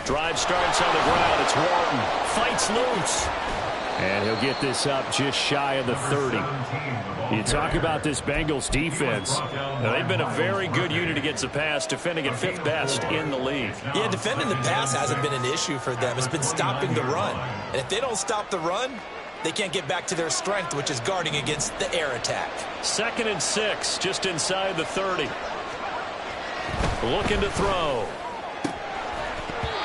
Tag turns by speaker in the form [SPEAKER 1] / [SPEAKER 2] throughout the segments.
[SPEAKER 1] Drive starts on the ground. It's Walton. Fights loose. And he'll get this up just shy of the 30. You talk about this Bengals defense. Now, they've been a very good unit against the pass, defending at 5th best in the league.
[SPEAKER 2] Yeah, defending the pass hasn't been an issue for them. It's been stopping the run. And if they don't stop the run, they can't get back to their strength, which is guarding against the air attack.
[SPEAKER 1] 2nd and 6, just inside the 30. Looking to throw.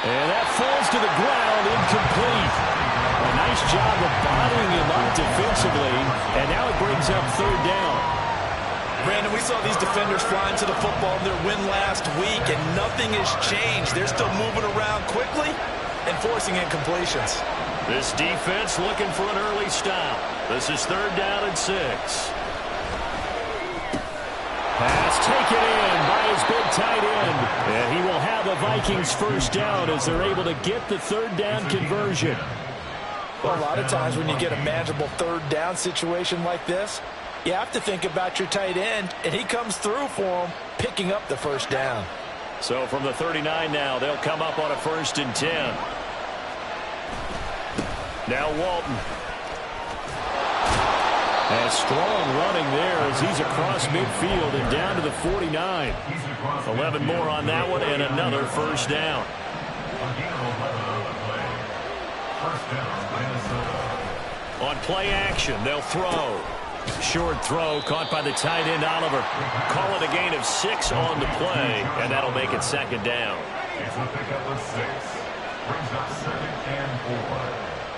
[SPEAKER 1] And that falls to the ground, incomplete. A nice job of bodying him up defensively, and now it brings up 3rd down.
[SPEAKER 2] Brandon, we saw these defenders flying to the football in their win last week, and nothing has changed. They're still moving around quickly and forcing incompletions.
[SPEAKER 1] This defense looking for an early stop. This is 3rd down and 6. Pass taken in by his big tight end. And he will have the Vikings 1st down as they're able to get the 3rd down conversion.
[SPEAKER 2] Well, a lot of times when you get a manageable 3rd down situation like this, you have to think about your tight end, and he comes through for him, picking up the 1st down.
[SPEAKER 1] So from the 39 now, they'll come up on a 1st and 10. Now Walton. And strong running there as he's across midfield and down to the 49. 11 more on that one and another 1st down. On play action, they'll throw. Short throw caught by the tight end Oliver. Call it a gain of 6 on the play, and that'll make it 2nd down.
[SPEAKER 3] It's a pickup of 6. Brings up 2nd and 4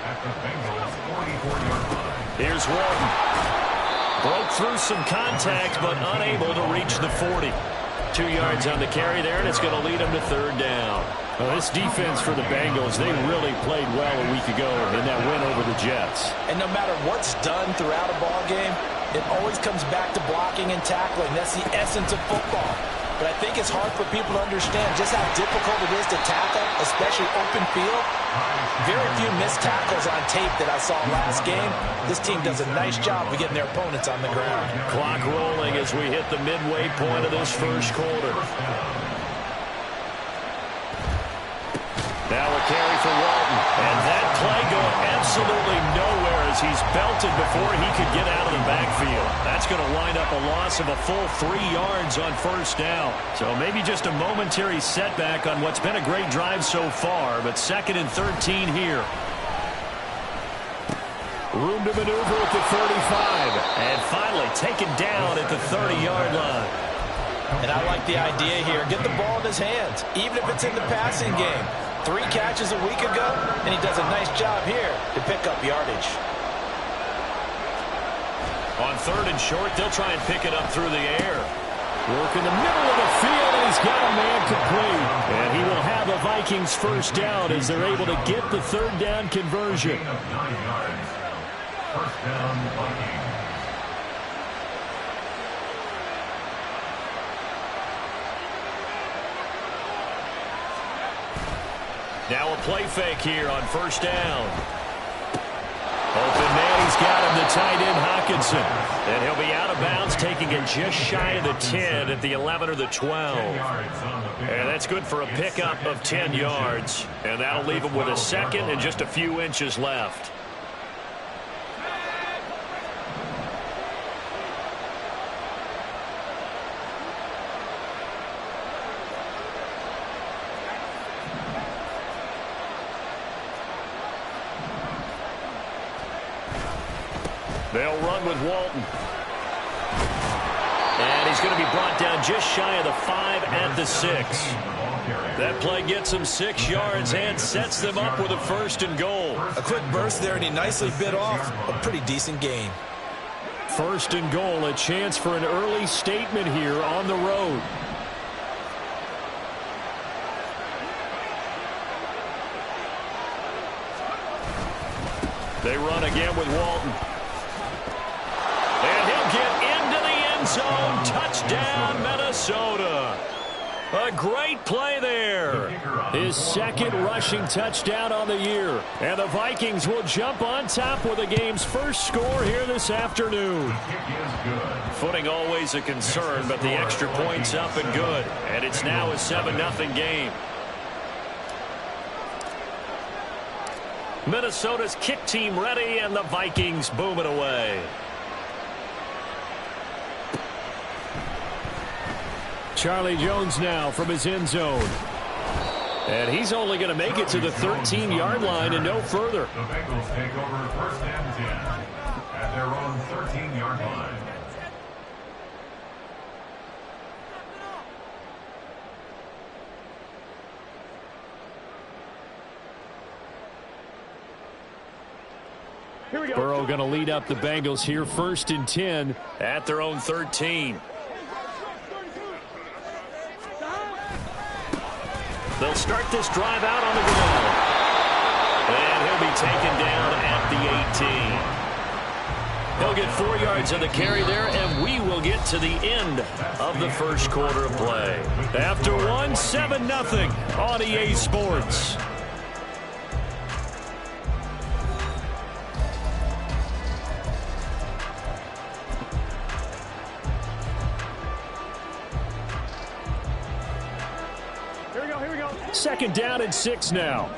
[SPEAKER 3] at the Bengals 44-yard line.
[SPEAKER 1] Here's Walton. Broke through some contact, but unable to reach the 40. 2 yards on the carry there, and it's going to lead him to 3rd down. Well, this defense for the Bengals, they really played well a week ago in that win over the Jets.
[SPEAKER 2] And no matter what's done throughout a ball game, it always comes back to blocking and tackling. That's the essence of football. But I think it's hard for people to understand just how difficult it is to tackle, especially open field. Very few missed tackles on tape that I saw last game. This team does a nice job of getting their opponents on the ground.
[SPEAKER 1] Clock rolling as we hit the midway point of this 1st quarter. Now a carry for Walton. And that play going absolutely nowhere as he's belted before he could get out of the backfield. That's going to wind up a loss of a full 3 yards on 1st down. So maybe just a momentary setback on what's been a great drive so far, but 2nd and 13 here. Room to maneuver at the 35. And finally taken down at the 30-yard line.
[SPEAKER 2] And I like the idea here. Get the ball in his hands, even if it's in the passing game. 3 catches a week ago, and he does a nice job here to pick up yardage.
[SPEAKER 1] On 3rd and short, they'll try and pick it up through the air. Work in the middle of the field, and he's got a man complete. And he will have the Vikings 1st down as they're able to get the 3rd down conversion.
[SPEAKER 3] 9 yards. 1st down, Vikings.
[SPEAKER 1] Now a play fake here on 1st down. Open man, he's got him, the tight end Hockenson. And he'll be out of bounds, taking it just shy of the 10 at the 11 or the 12. And that's good for a pickup of 10 yards. And that'll leave him with a 2nd and just a few inches left. They'll run with Walton. And he's going to be brought down just shy of the 5 at the 6. That play gets him 6 yards and sets them up with a 1st and goal.
[SPEAKER 2] A quick burst there, and he nicely bit off a pretty decent gain.
[SPEAKER 1] 1st and goal, a chance for an early statement here on the road. They run again with Walton. And he'll get into the end zone. Touchdown, Minnesota. A great play there. His 2nd rushing touchdown on the year. And the Vikings will jump on top with the game's 1st score here this afternoon. Footing always a concern, but the extra point's up and good. And it's now a 7-0 game. Minnesota's kick team ready, and the Vikings boom it away. Charlie Jones now from his end zone. And he's only going to make it to the 13-yard line and no further.
[SPEAKER 3] The Bengals take over first and 10 at their own 13-yard line.
[SPEAKER 1] Burrow going to lead up the Bengals here, first and 10 at their own 13. They'll start this drive out on the ground. And he'll be taken down at the 18. He'll get 4 yards on the carry there, and we will get to the end of the first quarter of play. After one, 7-0 on EA Sports. Second down and 6 now.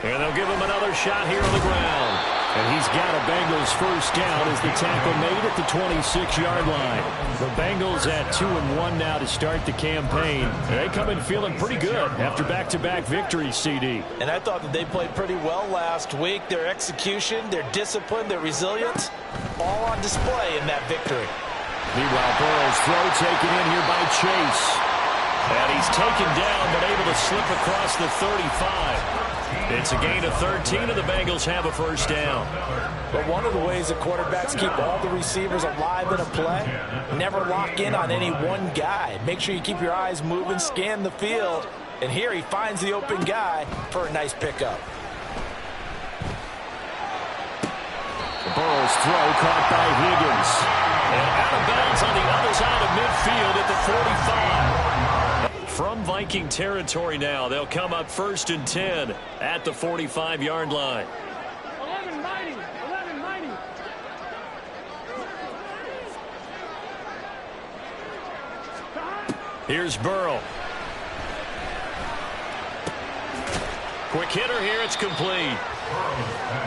[SPEAKER 1] And they'll give him another shot here on the ground. And he's got a Bengals first down as the tackle made at the 26-yard line. The Bengals at 2-1 now to start the campaign. They come in feeling pretty good after back-to-back victories, CD.
[SPEAKER 2] And I thought that they played pretty well last week. Their execution, their discipline, their resilience, all on display in that victory.
[SPEAKER 1] Meanwhile, Burrow's throw taken in here by Chase. And he's taken down, but able to slip across the 35. It's a gain of 13, and the Bengals have a first down.
[SPEAKER 2] But one of the ways that quarterbacks keep all the receivers alive in a play, never lock in on any one guy. Make sure you keep your eyes moving, scan the field. And here he finds the open guy for a nice pickup.
[SPEAKER 1] Burrow's throw caught by Higgins. And out of bounds on the other side of midfield at the 45. From Viking territory now, they'll come up first and 10 at the 45-yard line.
[SPEAKER 4] 11 mighty.
[SPEAKER 1] Here's Burrow. Quick hitter here, it's complete.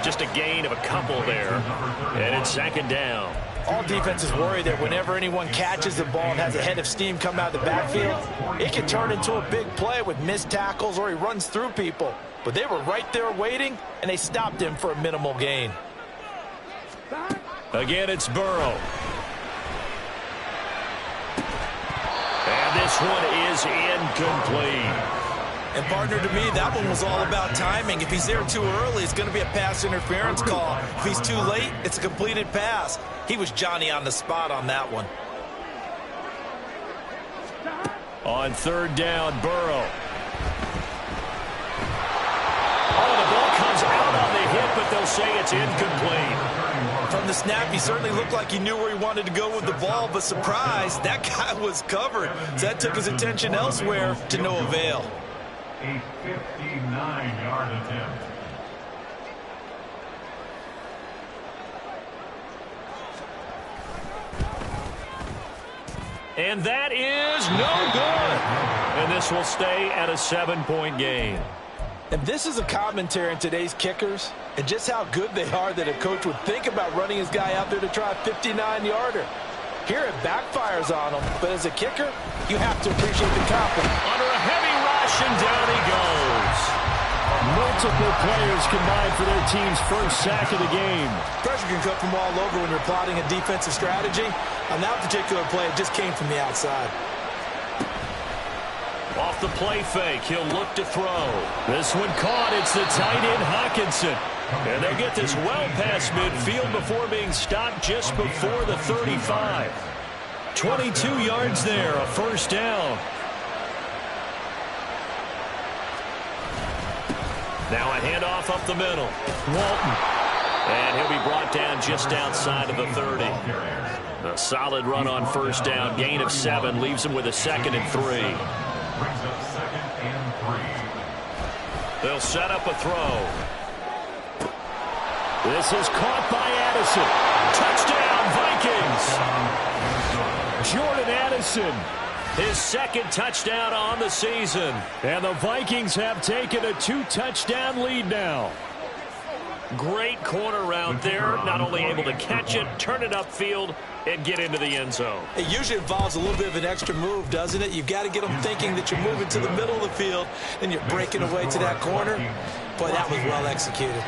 [SPEAKER 1] Just a gain of a couple there. And it's second down.
[SPEAKER 2] All defenses worry that whenever anyone catches the ball and has a head of steam come out of the backfield, it can turn into a big play with missed tackles or he runs through people. But they were right there waiting, and they stopped him for a minimal gain.
[SPEAKER 1] Again, it's Burrow. And this one is incomplete.
[SPEAKER 2] And, partner, to me, that one was all about timing. If he's there too early, it's going to be a pass interference call. If he's too late, it's a completed pass. He was Johnny on the spot on that one.
[SPEAKER 1] On third down, Burrow. Oh, the ball comes out on the hit, but they'll say it's incomplete.
[SPEAKER 2] From the snap, he certainly looked like he knew where he wanted to go with the ball, but surprise, that guy was covered. So that took his attention elsewhere to no avail.
[SPEAKER 3] A 59-yard attempt.
[SPEAKER 1] And that is no good. And this will stay at a 7-point game.
[SPEAKER 2] And this is a commentary on today's kickers and just how good they are that a coach would think about running his guy out there to try a 59-yarder. Here it backfires on him, but as a kicker, you have to appreciate the confidence.
[SPEAKER 1] Under a heavy rush, and down he goes. Multiple players combined for their team's first sack of the game.
[SPEAKER 2] Pressure can come from all over when you're plotting a defensive strategy. On that particular play, it just came from the outside.
[SPEAKER 1] Off the play fake, he'll look to throw. This one caught. It's the tight end, Hockenson. And they'll get this well past midfield before being stopped just before the 35. 22 yards there, a first down. Now a handoff up the middle. Walton. And he'll be brought down just outside of the 30. A solid run on first down. Gain of 7 leaves him with a 2nd and 3.
[SPEAKER 3] Brings up 2nd and 3.
[SPEAKER 1] They'll set up a throw. This is caught by Addison. Touchdown, Vikings. Jordan Addison His second touchdown on the season. And the Vikings have taken a 2-touchdown lead now. Great corner route there. Not only able to catch it, turn it upfield, and get into the end zone.
[SPEAKER 2] It usually involves a little bit of an extra move, doesn't it? You've got to get them thinking that you're moving to the middle of the field, and you're breaking away to that corner. Boy, that was well executed.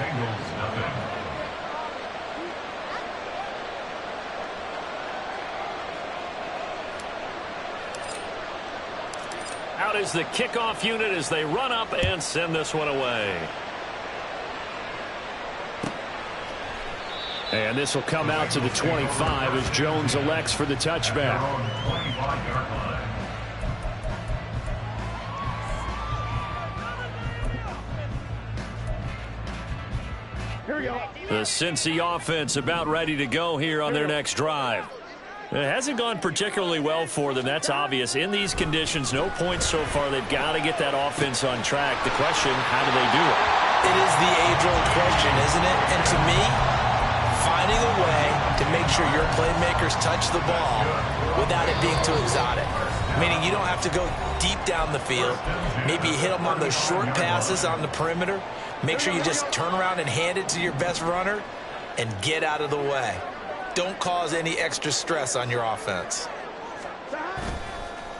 [SPEAKER 1] Out is the kickoff unit as they run up and send this one away. And this will come out to the 25 as Jones elects for the touchback.
[SPEAKER 4] Here we go.
[SPEAKER 1] The Cincy offense about ready to go here on their next drive. It hasn't gone particularly well for them. That's obvious. In these conditions, no points so far. They've got to get that offense on track. The question, how do they do it?
[SPEAKER 2] It is the age-old question, isn't it? And to me, finding a way to make sure your playmakers touch the ball without it being too exotic. Meaning you don't have to go deep down the field. Maybe you hit them on those short passes on the perimeter. Make sure you just turn around and hand it to your best runner and get out of the way. Don't cause any extra stress on your offense.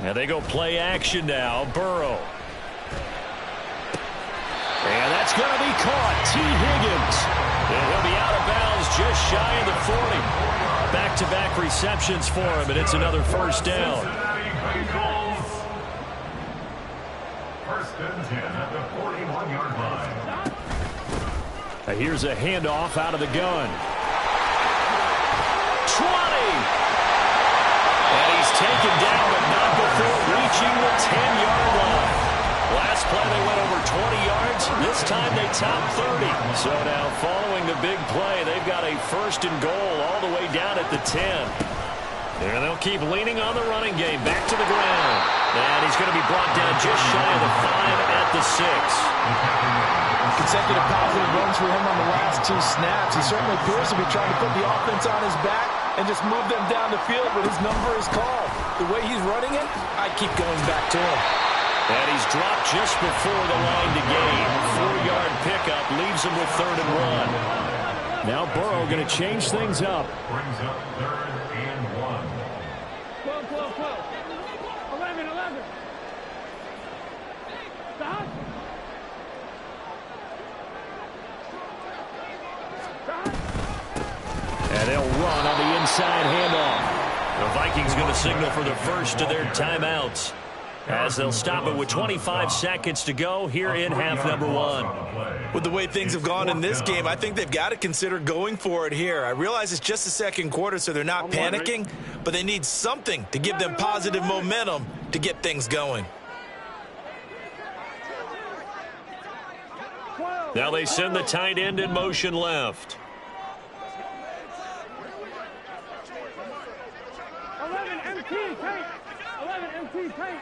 [SPEAKER 1] And they go play action now. Burrow. And that's going to be caught. T. Higgins. And he'll be out of bounds just shy of the 40. Back-to-back receptions for him, and it's another first down.
[SPEAKER 3] First and 10 at the 41-yard line.
[SPEAKER 1] Here's a handoff out of the gun. 20. And he's taken down, but not before reaching the 10-yard line. Last play they went over 20 yards. This time they topped 30. So now following the big play, they've got a first and goal all the way down at the 10. And they'll keep leaning on the running game. Back to the ground. And he's going to be brought down just shy of the 5 at the 6.
[SPEAKER 2] Consecutive positive runs for him on the last 2 snaps. He certainly appears to be trying to put the offense on his back and just move them down the field when his number is called. The way he's running it, I keep going back to him.
[SPEAKER 1] And he's dropped just before the line to gain. 4-yard pickup leaves him with 3rd and 1. Now Burrow going to change things up.
[SPEAKER 3] Brings up 3rd and 1.
[SPEAKER 4] 12, 12, 12. 11, 11. Stop.
[SPEAKER 1] And they'll run on the inside handoff. The Vikings going to signal for the first of their timeouts, as they'll stop it with 25 seconds to go here in half number 1.
[SPEAKER 2] With the way things have gone in this game, I think they've got to consider going for it here. I realize it's just the second quarter, so they're not panicking, but they need something to give them positive momentum to get things going.
[SPEAKER 1] Now they send the tight end in motion left.
[SPEAKER 4] 11 MT tank. 11 MT tank.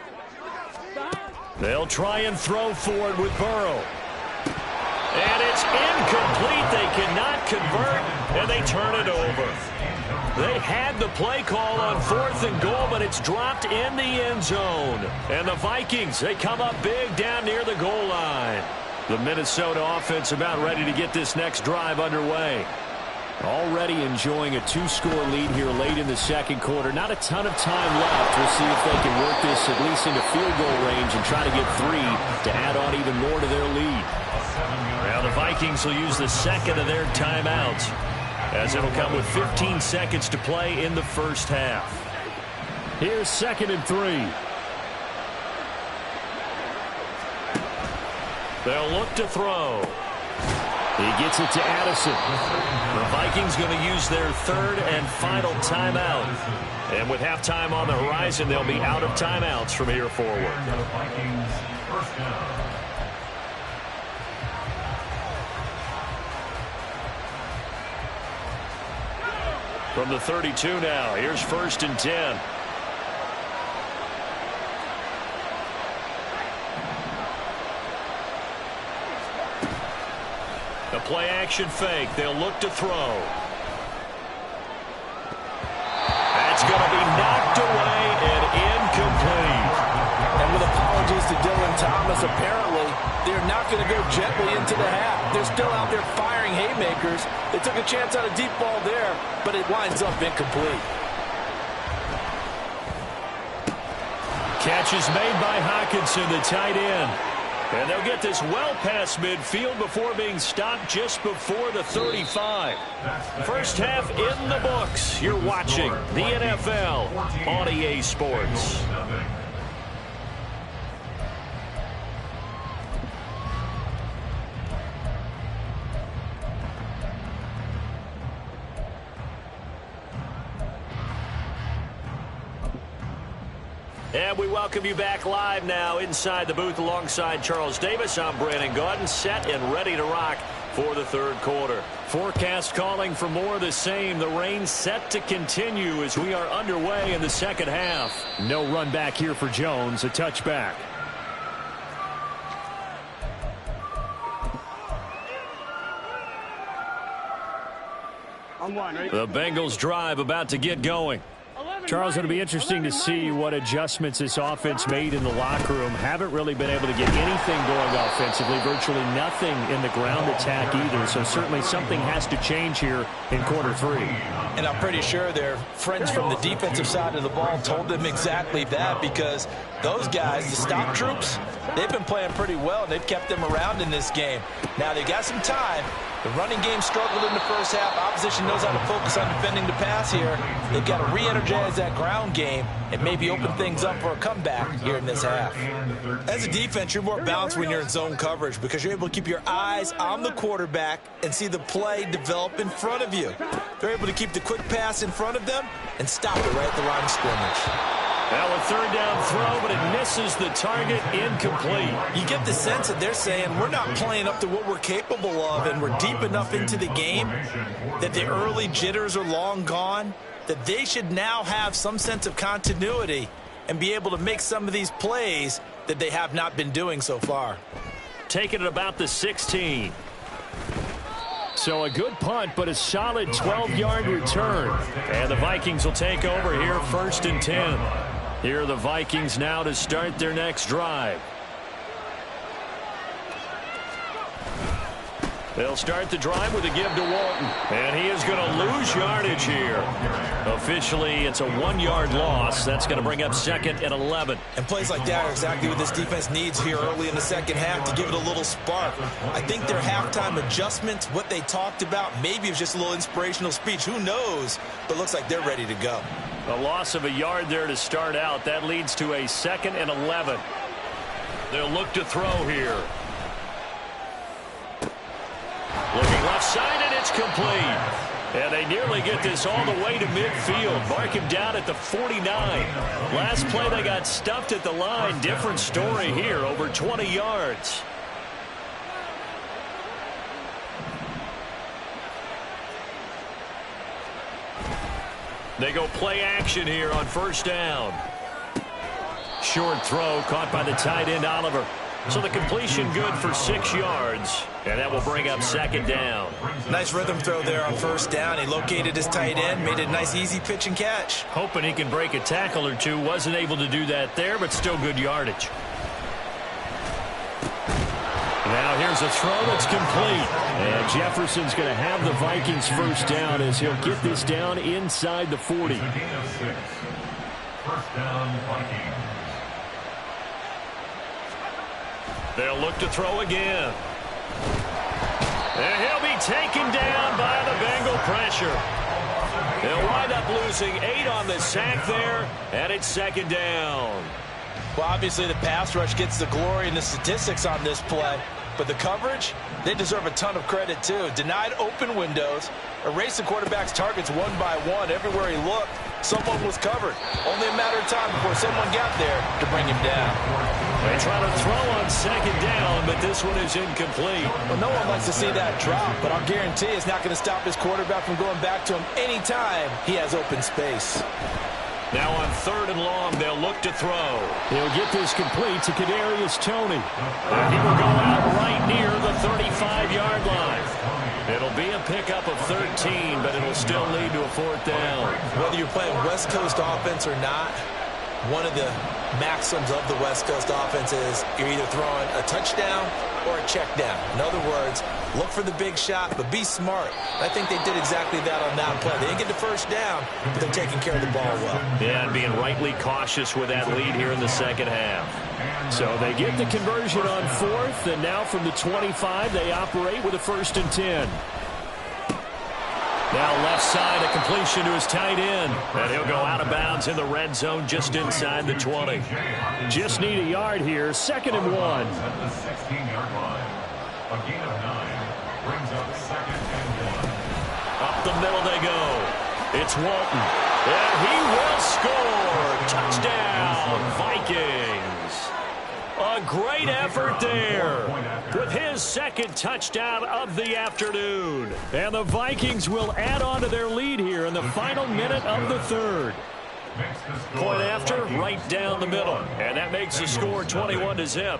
[SPEAKER 4] Stop.
[SPEAKER 1] They'll try and throw for it with Burrow. And it's incomplete. They cannot convert, and they turn it over. They had the play call on 4th and goal, but it's dropped in the end zone. And the Vikings, they come up big down near the goal line. The Minnesota offense about ready to get this next drive underway. Already enjoying a 2-score lead here late in the second quarter. Not a ton of time left. We'll see if they can work this at least into field goal range and try to get 3 to add on even more to their lead. Now the Vikings will use the second of their timeouts, as it'll come with 15 seconds to play in the first half. Here's 2nd and 3. They'll look to throw. He gets it to Addison. The Vikings going to use their 3rd and final timeout. And with halftime on the horizon, they'll be out of timeouts from here forward. From the 32 now, here's 1st and 10. A play-action fake. They'll look to throw. That's going to be knocked away and incomplete.
[SPEAKER 2] apparently, they're not going to go gently into the half. They're still out there firing haymakers. They took a chance on a deep ball there, but it winds up incomplete.
[SPEAKER 1] Catch is made by Hockenson, the tight end. And they'll get this well past midfield before being stopped just before the 35. First half in the books. You're watching the NFL on EA Sports. And we welcome you back live now inside the booth alongside Charles Davis. I'm Brandon Gaudin, set and ready to rock for the third quarter. Forecast calling for more of the same. The rain set to continue as we are underway in the second half. No run back here for Jones, a touchback.
[SPEAKER 4] On one, right?
[SPEAKER 1] The Bengals drive about to get going. Charles, it'll be interesting to see what adjustments this offense made in the locker room. Haven't really been able to get anything going offensively, virtually nothing in the ground attack either. So certainly something has to change here in quarter three.
[SPEAKER 2] And I'm pretty sure their friends from the defensive side of the ball told them exactly that, because those guys, the stop troops, they've been playing pretty well. They've kept them around in this game. Now they got some time. The running game struggled in the first half. Opposition knows how to focus on defending the pass here. They've got to re-energize that ground game and maybe open things up for a comeback here in this half. As a defense, you're more balanced when you're in zone coverage because you're able to keep your eyes on the quarterback and see the play develop in front of you. They're able to keep the quick pass in front of them and stop it right at the line of scrimmage.
[SPEAKER 1] Now a third down throw, but it misses the target, incomplete.
[SPEAKER 2] You get the sense that they're saying we're not playing up to what we're capable of, and we're deep enough into the game that the early jitters are long gone, that they should now have some sense of continuity and be able to make some of these plays that they have not been doing so far.
[SPEAKER 1] Taking it about the 16. So a good punt, but a solid 12-yard return. And the Vikings will take over here, 1st and 10. Here are the Vikings now to start their next drive. They'll start the drive with a give to Walton. And he is going to lose yardage here. Officially, it's a 1-yard loss. That's going to bring up 2nd and 11.
[SPEAKER 2] And plays like that are exactly what this defense needs here early in the second half to give it a little spark. I think their halftime adjustments, what they talked about, maybe it was just a little inspirational speech. Who knows? But looks like they're ready to go.
[SPEAKER 1] A loss of a yard there to start out. That leads to a 2nd and 11. They'll look to throw here. Looking left side, and it's complete. And they nearly get this all the way to midfield. Mark him down at the 49. Last play, they got stuffed at the line. Different story here, over 20 yards. They go play action here on 1st down. Short throw caught by the tight end, Oliver. So the completion good for 6 yards. And that will bring up 2nd down.
[SPEAKER 2] Nice rhythm throw there on 1st down. He located his tight end, made it a nice easy pitch and catch.
[SPEAKER 1] Hoping he can break a tackle or two. Wasn't able to do that there, but still good yardage. Now here's a throw that's complete. And Jefferson's going to have the Vikings 1st down as he'll get this down inside the 40.
[SPEAKER 3] 1st down, Vikings.
[SPEAKER 1] They'll look to throw again. And he'll be taken down by the Bengal pressure. They'll wind up losing 8 on the sack there, and it's 2nd down.
[SPEAKER 2] Well, obviously the pass rush gets the glory and the statistics on this play, but the coverage, they deserve a ton of credit too. Denied open windows, erased the quarterback's targets one by one. Everywhere he looked, someone was covered. Only a matter of time before someone got there to bring him down.
[SPEAKER 1] They try to throw on 2nd down, but this one is incomplete.
[SPEAKER 2] Well, no one likes to see that drop, but I'll guarantee it's not going to stop his quarterback from going back to him anytime he has open space.
[SPEAKER 1] Now on 3rd and long, they'll look to throw. He'll get this complete to Kadarius Toney. And he will go out right near the 35-yard line. It'll be a pickup of 13, but it'll still lead to a 4th down.
[SPEAKER 2] Whether you're playing West Coast offense or not, One of the maxims of the West Coast offense is you're either throwing a touchdown or a check down. In other words, look for the big shot, but be smart. I think they did exactly that on that play. They didn't get the first down, but they're taking care of the ball well.
[SPEAKER 1] Yeah, and being rightly cautious with that lead here in the second half. So they get the conversion on fourth, and now from the 25, they operate with a 1st and 10. Now left side, a completion to his tight end. And he'll go out of bounds in the red zone just inside the 20. Just need a yard here, 2nd and 1.
[SPEAKER 3] At the 16-yard line. A gain of 9 brings up 2nd and 1.
[SPEAKER 1] Up the middle they go. It's Walton. And he will score. Touchdown, Vikings. A great effort there with his 2nd touchdown of the afternoon. And the Vikings will add on to their lead here in the final minute of the 3rd. Point after, right down the middle. And that makes the score 21-0.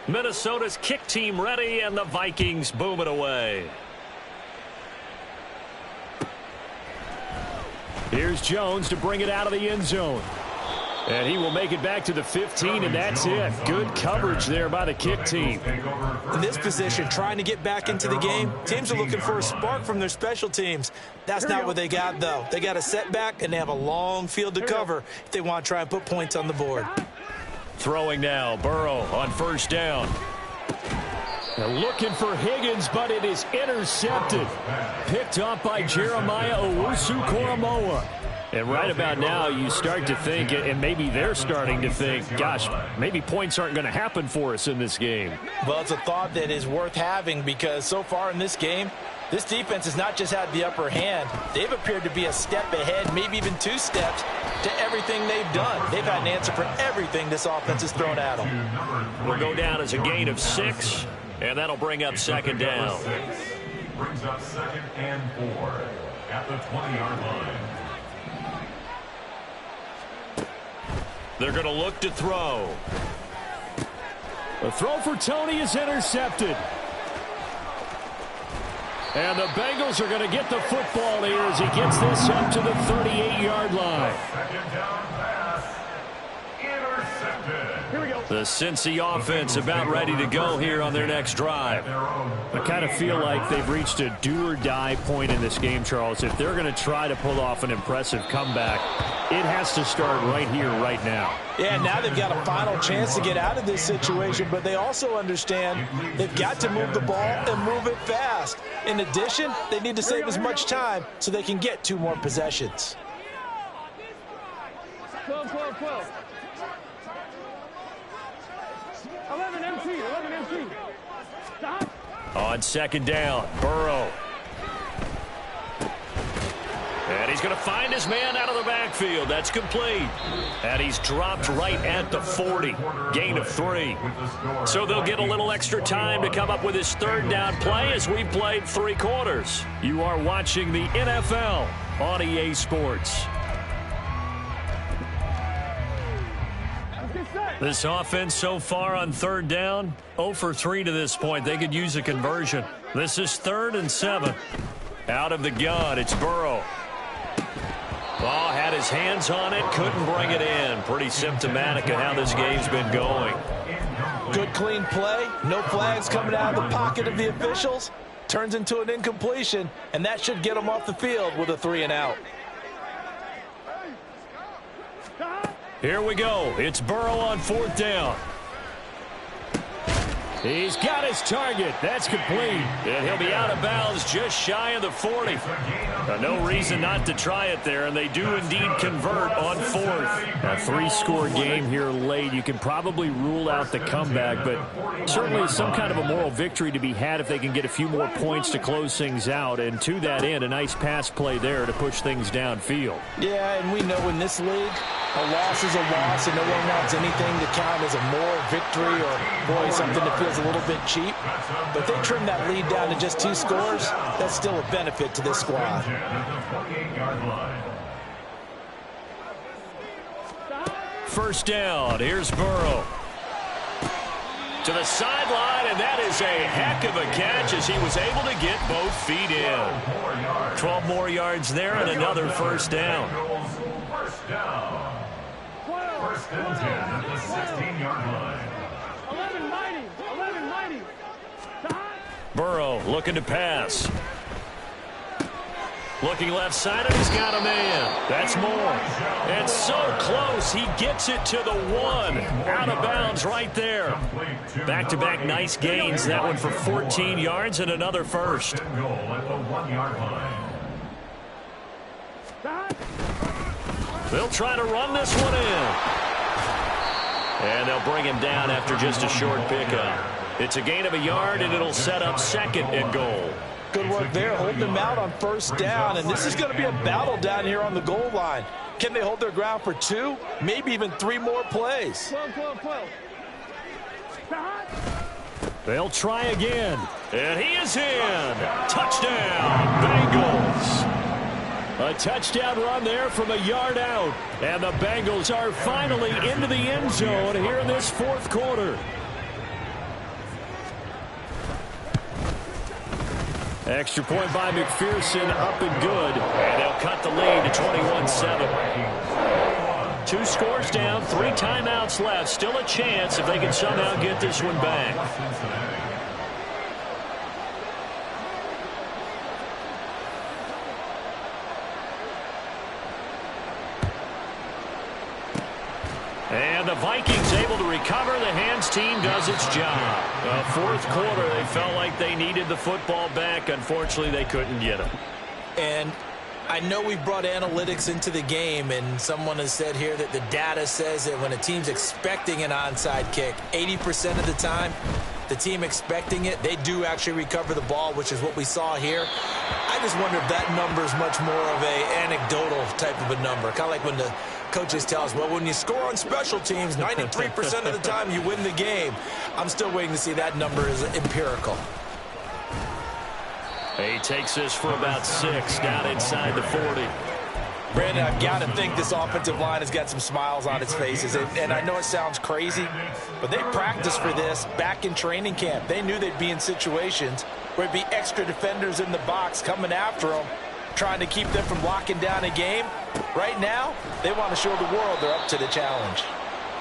[SPEAKER 1] Minnesota's kick team ready, and the Vikings boom it away. Here's Jones to bring it out of the end zone. And he will make it back to the 15, and that's it. Good coverage there by the kick team.
[SPEAKER 2] In this position, trying to get back into the game, teams are looking for a spark from their special teams. That's not what they got, though. They got a setback, and they have a long field to cover if they want to try and put points on the board.
[SPEAKER 1] Throwing now, Burrow on 1st down. They're looking for Higgins, but it is intercepted. Picked up by Jeremiah Owusu-Koramoah. And right about now, you start to think, and maybe they're starting to think, gosh, maybe points aren't going to happen for us in this game.
[SPEAKER 2] Well, it's a thought that is worth having because so far in this game, this defense has not just had the upper hand. They've appeared to be a step ahead, maybe even 2 steps to everything they've done. They've had an answer for everything this offense has thrown at them.
[SPEAKER 1] Will go down as a gain of 6, and that'll bring up 2nd down.
[SPEAKER 3] Brings up 2nd and 4 at the 20-yard line.
[SPEAKER 1] They're going to look to throw. The throw for Tony is intercepted. And the Bengals are going to get the football here as he gets this up to the 38-yard line.
[SPEAKER 3] 2nd down pass. Intercepted.
[SPEAKER 4] Here we go.
[SPEAKER 1] The Cincy offense about ready to go here on their next drive. I kind of feel like they've reached a do-or-die point in this game, Charles. If they're going to try to pull off an impressive comeback, it has to start right here, right now.
[SPEAKER 2] Yeah, now they've got a final chance to get out of this situation, but they also understand they've got to move the ball and move it fast. In addition, they need to save as much time so they can get 2 more possessions.
[SPEAKER 4] 12, 12, 12. 11 MC, 11 MC. Stop.
[SPEAKER 1] On 2nd down, Burrow. And he's going to find his man out of the backfield. That's complete. And he's dropped right at the 40. Gain of 3. So they'll get a little extra time to come up with his 3rd down play as we played 3 quarters. You are watching the NFL on EA Sports. This offense so far on 3rd down, 0 for 3 to this point. They could use a conversion. This is 3rd and 7. Out of the gun, it's Burrow. Oh, had his hands on it, couldn't bring it in. Pretty symptomatic of how this game's been going.
[SPEAKER 2] Good clean play, no flags coming out of the pocket of the officials. Turns into an incompletion, and that should get them off the field with a 3 and out.
[SPEAKER 1] Here we go. It's Burrow on 4th down. He's got his target. That's complete. And he'll be out of bounds just shy of the 40. No reason not to try it there, and they do indeed convert on 4th. A 3-score game here late. You can probably rule out the comeback, but certainly some kind of a moral victory to be had if they can get a few more points to close things out. And to that end, a nice pass play there to push things downfield.
[SPEAKER 2] Yeah, and we know in this league, a loss is a loss, and no one wants anything to count as a moral victory or, boy, something that feels a little bit cheap. But if they trim that lead down to just 2 scores, that's still a benefit to this squad.
[SPEAKER 1] First down. Here's Burrow. To the sideline, and that is a heck of a catch as he was able to get both feet in. 12 more yards there and another first down.
[SPEAKER 3] First down. First and 10 at the 16-yard line.
[SPEAKER 4] 11-90.
[SPEAKER 1] Burrow looking to pass. Looking left side, and he's got a man. That's more. And so close, he gets it to the 1. Out of bounds right there. Back-to-back nice gains. That one for 14 yards and another first.
[SPEAKER 3] Goal at the 1-yard line.
[SPEAKER 1] They'll try to run this one in. And they'll bring him down after just a short pickup. It's a gain of a yard, and it'll set up second and goal.
[SPEAKER 2] Good work there, holding them out on first down, and this is going to be a battle down here on the goal line. Can they hold their ground for 2, maybe even 3 more plays?
[SPEAKER 1] They'll try again, and he is in. Touchdown, Bengals. A touchdown run there from a yard out, and the Bengals are finally into the end zone here in this fourth quarter. Extra point by McPherson, up and good. And they'll cut the lead to 21-7. 2 scores down, 3 timeouts left. Still a chance if they can somehow get this one back. And the Vikings able to recover. The hands team does its job. Fourth quarter, they felt like they needed the football back. Unfortunately, they couldn't get it.
[SPEAKER 2] And I know we brought analytics into the game, and someone has said here that the data says that when a team's expecting an onside kick, 80% of the time, the team expecting it, they do actually recover the ball, which is what we saw here. I just wonder if that number is much more of a anecdotal type of a number. Kind of like when the coaches tell us, well, when you score on special teams, 93% of the time you win the game. I'm still waiting to see that number is empirical.
[SPEAKER 1] He takes this for about 6 down inside the 40.
[SPEAKER 2] Brandon, I've got to think this offensive line has got some smiles on its faces. And I know it sounds crazy, but they practiced for this back in training camp. They knew they'd be in situations where there'd be extra defenders in the box coming after them, trying to keep them from locking down a game. Right now, they want to show the world they're up to the challenge.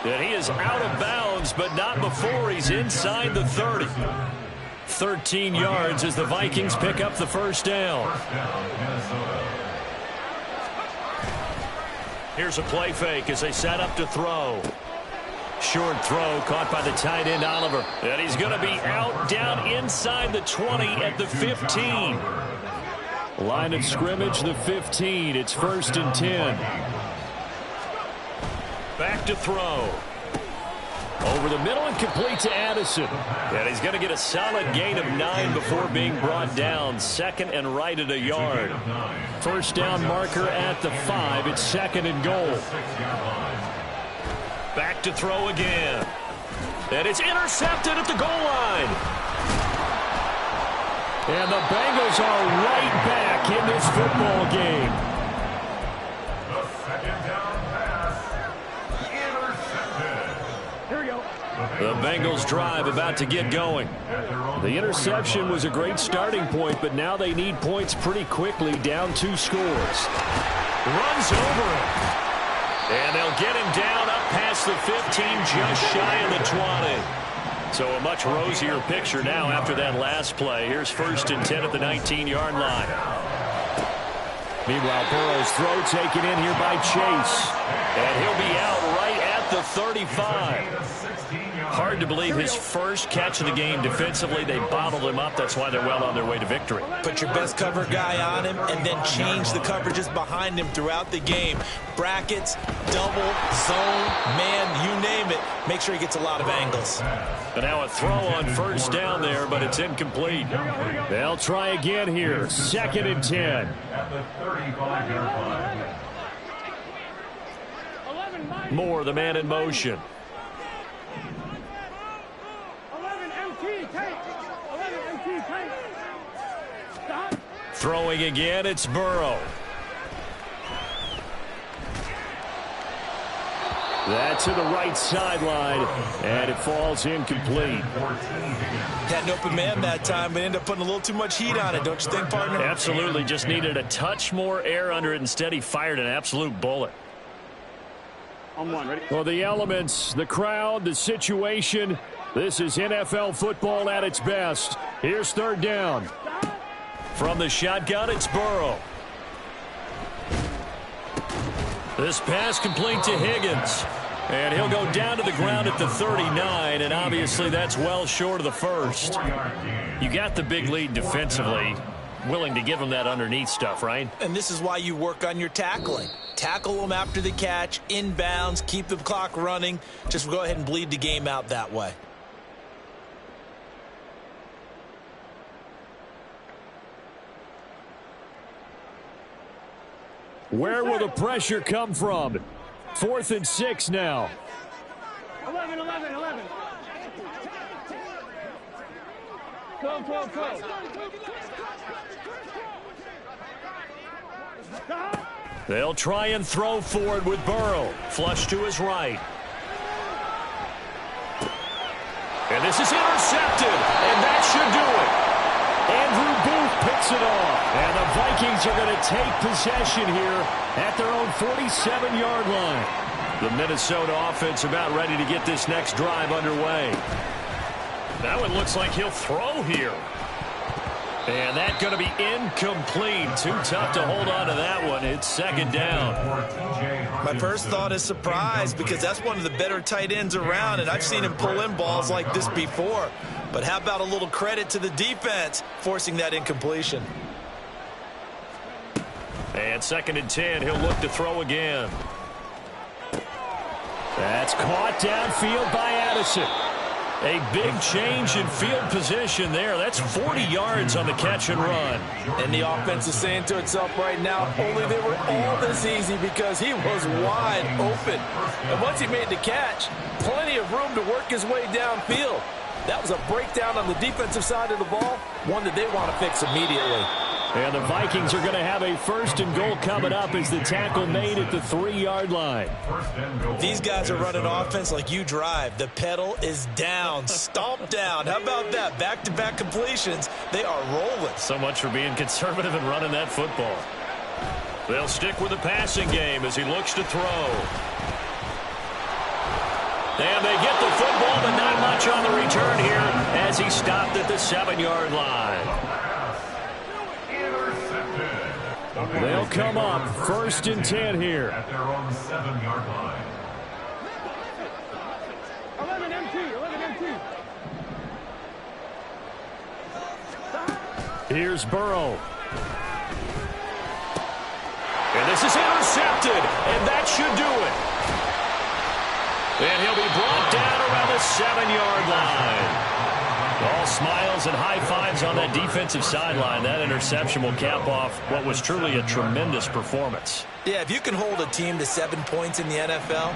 [SPEAKER 1] And he is out of bounds, but not before he's inside the 30. 13 yards as the Vikings pick up the first down. Here's a play fake as they set up to throw. Short throw caught by the tight end Oliver. And he's going to be out down inside the 20 at the 15. Line of scrimmage, the 15. It's 1st and 10. Back to throw. Over the middle and complete to Addison. And he's going to get a solid gain of 9 before being brought down. 2nd and right at a yard. First down marker at the 5. It's 2nd and goal. Back to throw again. And it's intercepted at the goal line. And the Bengals are right back in this football game.
[SPEAKER 3] The second down pass. Intercepted.
[SPEAKER 4] Here we go.
[SPEAKER 1] The Bengals drive about to get going. The interception was a great starting point, but now they need points pretty quickly, down 2 scores. Runs over him. And they'll get him down up past the 15, just shy of the 20. So a much rosier picture now after that last play. Here's 1st and 10 at the 19-yard line. Meanwhile, Burrow's throw taken in here by Chase. And he'll be out right at the 35. Hard to believe his first catch of the game defensively. They bottled him up. That's why they're well on their way to victory.
[SPEAKER 2] Put your best cover guy on him and then change the coverages behind him throughout the game. Brackets, double, zone, man, you name it. Make sure he gets a lot of angles.
[SPEAKER 1] And now a throw on first down there, but it's incomplete. They'll try again here. 2nd and 10.
[SPEAKER 3] At the 35-yard line.
[SPEAKER 1] Moore, the man in motion.
[SPEAKER 4] 11 MT tank. 11 MT tank. Stop.
[SPEAKER 1] Throwing again, it's Burrow. That to the right sideline, and it falls incomplete.
[SPEAKER 2] Had an open man that time, but ended up putting a little too much heat on it, don't you think, partner?
[SPEAKER 1] Absolutely, just needed a touch more air under it. Instead, he fired an absolute bullet.
[SPEAKER 4] On one, ready?
[SPEAKER 1] Well, the elements, the crowd, the situation, this is NFL football at its best. Here's third down. From the shotgun, it's Burrow. This pass complete to Higgins. And he'll go down to the ground at the 39, and obviously that's well short of the first. You got the big lead defensively. Willing to give him that underneath stuff, right?
[SPEAKER 2] And this is why you work on your tackling. Tackle them after the catch, inbounds, keep the clock running. Just go ahead and bleed the game out that way.
[SPEAKER 1] Where will the pressure come from? 4th and 6 now.
[SPEAKER 4] 11. 12.
[SPEAKER 1] They'll try and throw forward with Burrow. Flush to his right. And this is intercepted, and that should do it. Andrew Booth picks it off. And the Vikings are going to take possession here at their own 47-yard line. The Minnesota offense about ready to get this next drive underway. That one looks like he'll throw here. And that's going to be incomplete. Too tough to hold on to that one. It's second down.
[SPEAKER 2] My first thought is surprise, because that's one of the better tight ends around, and I've seen him pull in balls like this before. But how about a little credit to the defense forcing that incompletion?
[SPEAKER 1] And 2nd and 10, he'll look to throw again. That's caught downfield by Addison. A big change in field position there. That's 40 yards on the catch and run.
[SPEAKER 2] And the offense is saying to itself right now, only they were all this easy because he was wide open. And once he made the catch, plenty of room to work his way downfield. That was a breakdown on the defensive side of the ball, one that they want to fix immediately.
[SPEAKER 1] And the Vikings are going to have a 1st and goal coming up as the tackle made at the 3-yard line.
[SPEAKER 2] These guys are running offense like you drive. The pedal is down, stomped down. How about that? Back-to-back completions. They are rolling.
[SPEAKER 1] So much for being conservative and running that football. They'll stick with the passing game as he looks to throw. And they get the football, but not much on the return here as he stopped at the 7-yard line. They'll come up 1st and 10 here.
[SPEAKER 3] At their own 7-yard line.
[SPEAKER 4] 11 MT.
[SPEAKER 1] Here's Burrow. And this is intercepted, and that should do it. And he'll be brought down around the 7-yard line. All smiles and high fives on that defensive sideline. That interception will cap off what was truly a tremendous performance.
[SPEAKER 2] Yeah, if you can hold a team to 7 points in the NFL,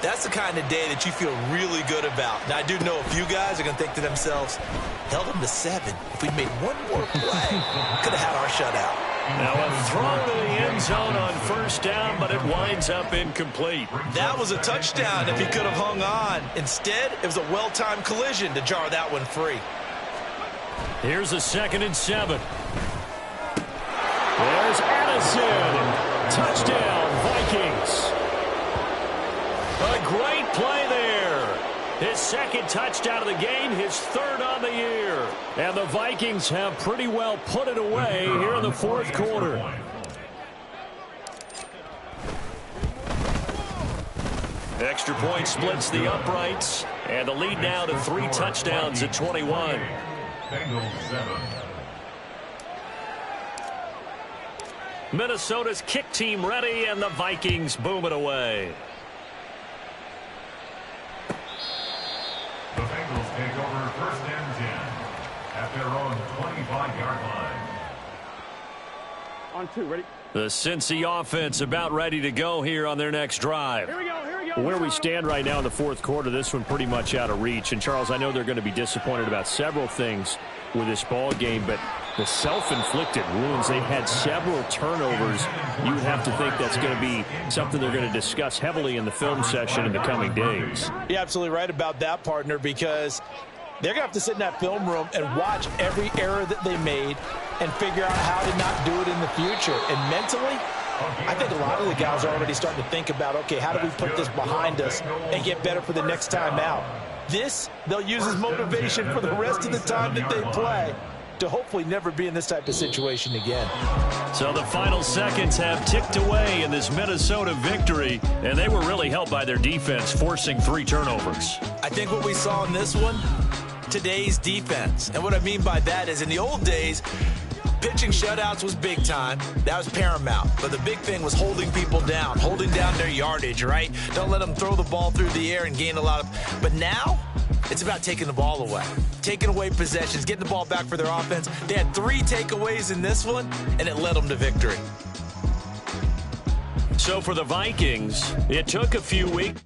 [SPEAKER 2] that's the kind of day that you feel really good about. Now, I do know a few guys are going to think to themselves, held them to 7. If we'd made one more play, could have had our shutout.
[SPEAKER 1] Now a throw to the end zone on 1st down, but it winds up incomplete.
[SPEAKER 2] That was a touchdown if he could have hung on. Instead, it was a well-timed collision to jar that one free.
[SPEAKER 1] Here's a 2nd and 7. There's Addison. Touchdown, Vikings. A great play there. His 2nd touchdown of the game, his 3rd on the year. And the Vikings have pretty well put it away here in the 4th quarter. Extra point splits the uprights, and the lead now to 3 touchdowns at 21.
[SPEAKER 3] Bengals 7.
[SPEAKER 1] Minnesota's kick team ready, and the Vikings boom it away.
[SPEAKER 3] The Bengals take over 1st and 10 at their own 25-yard line.
[SPEAKER 4] On 2, ready?
[SPEAKER 1] The Cincy offense about ready to go here on their next drive.
[SPEAKER 4] Here we go.
[SPEAKER 1] Where we stand right now in the 4th quarter, this one pretty much out of reach. And, Charles, I know they're going to be disappointed about several things with this ball game, but The self-inflicted wounds. They've had several turnovers. You would have to think that's going to be something they're going to discuss heavily in the film session in the coming days.
[SPEAKER 2] You're absolutely right about that, partner, because they're going to have to sit in that film room and watch every error that they made and figure out how to not do it in the future. And mentally, I think a lot of the guys are already starting to think about, okay, how do we put this behind us and get better for the next time out? This, they'll use as motivation for the rest of the time that they play to hopefully never be in this type of situation again.
[SPEAKER 1] So the final seconds have ticked away in this Minnesota victory, and they were really helped by their defense, forcing 3 turnovers.
[SPEAKER 2] I think what we saw in this one, today's defense. And what I mean by that is in the old days, pitching shutouts was big time. That was paramount. But the big thing was holding people down, holding down their yardage, right? Don't let them throw the ball through the air and gain a lot of... But now, it's about taking the ball away, taking away possessions, getting the ball back for their offense. They had 3 takeaways in this one, and it led them to victory.
[SPEAKER 1] So for the Vikings, it took a few weeks.